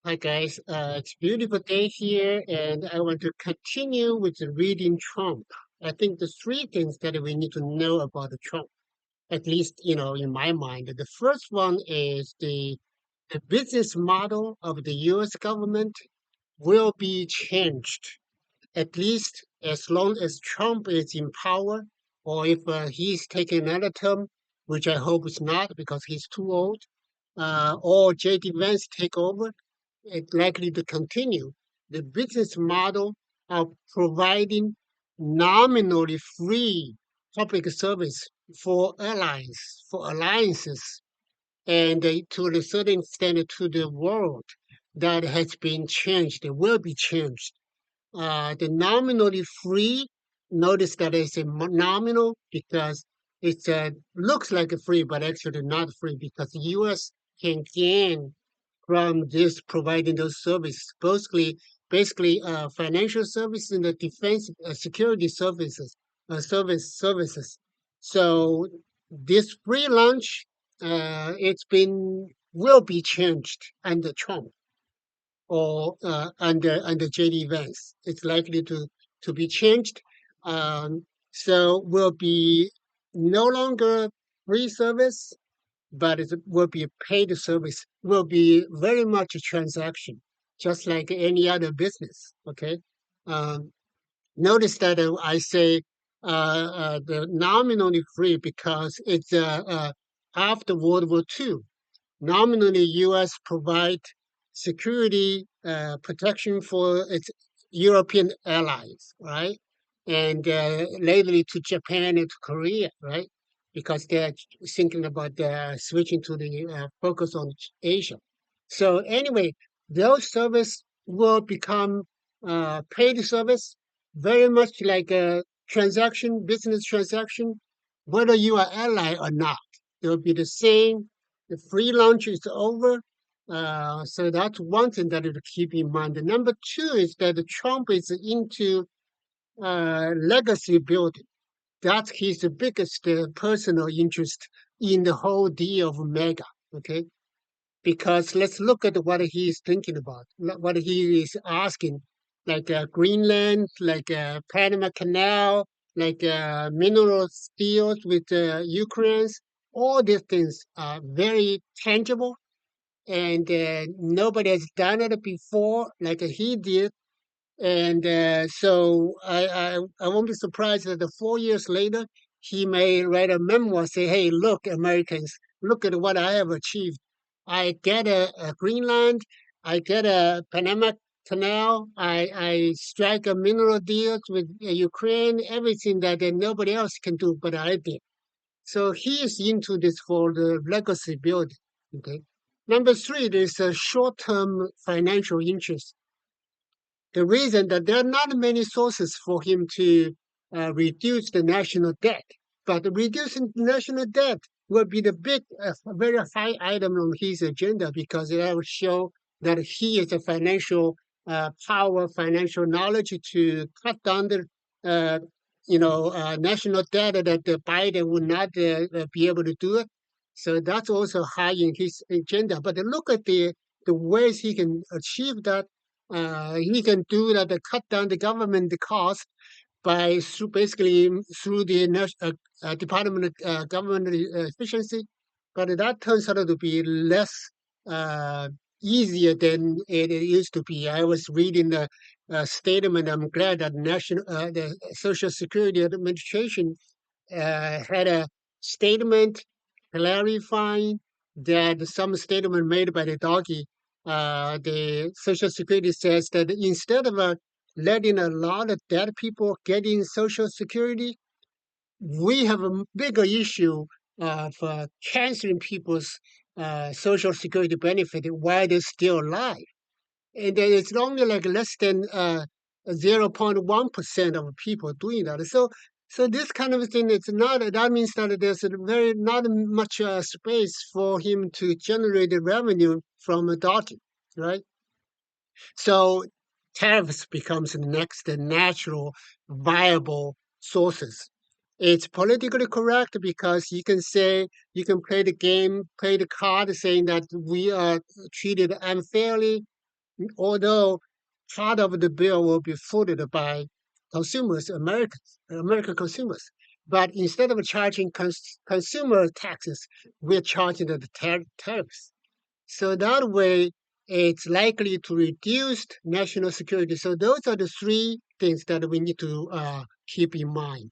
Hi guys, it's a beautiful day here, and I want to continue with the reading Trump. I think the three things that we need to know about the Trump, at least in my mind. The first one is the business model of the U.S. government will be changed, at least as long as Trump is in power, or if he's taking another term, which I hope is not because he's too old, or J.D. Vance take over. It's likely to continue. The business model of providing nominally free public service for airlines, for alliances, and to a certain extent to the world that has been changed, it will be changed. The nominally free, notice that it's a nominal because it looks like a free, but actually not free because the U.S. can gain from this providing those services, basically financial services and the defense security services. So this free lunch, it's been will be changed under Trump or under JD Vance. It's likely to be changed. So will be no longer free service, but it will be a paid service, will be very much a transaction, just like any other business. Okay. Um, Notice that I say the nominally free because it's after World War II. Nominally, U.S. provide security protection for its European allies, right? And lately to Japan and to Korea, right? Because they're thinking about switching to the focus on Asia. So anyway, those service will become paid service, very much like a transaction, business transaction, whether you are ally or not. It will be the same. The free lunch is over. So that's one thing that to keep in mind. The number two is that Trump is into legacy building. That's his biggest personal interest in the whole deal of mega. Okay, because let's look at what he is thinking about, what he is asking, like Greenland, like Panama Canal, like mineral deals with Ukraine's. All these things are very tangible, and nobody has done it before like he did. And so I won't be surprised that the 4 years later, he may write a memoir, say, hey, look, Americans, look at what I have achieved. I get a Greenland, I get a Panama Canal, I strike a mineral deals with Ukraine, everything that nobody else can do, but I did. So he is into this for the legacy building. Okay. Number three, there's a short-term financial interest. The reason that there are not many sources for him to reduce the national debt, but reducing the national debt will be the big, very high item on his agenda because it will show that he has a financial power, financial knowledge to cut down the, uh, national debt that Biden would not be able to do it. So that's also high in his agenda. But look at the ways he can achieve that. He can do that, cut down the government cost by basically through the Department of Government Efficiency, but that turns out to be less uh, easier than it used to be. I was reading the statement. I'm glad that the Social Security Administration had a statement clarifying that some statement made by the DOGE, the Social Security says that instead of letting a lot of dead people get in Social Security, we have a bigger issue of canceling people's Social Security benefit while they're still alive. And then it's only like less than 0.1% of people doing that. So this kind of thing, it's not, that means that there's a very not much space for him to generate the revenue from a docking, right? So tariffs becomes the next natural viable sources. It's politically correct because you can say you can play the game, play the card, saying that we are treated unfairly. although part of the bill will be footed by consumers, American consumers. But instead of charging consumer taxes, we're charging the tariffs. So that way, it's likely to reduce national security. So those are the three things that we need to keep in mind.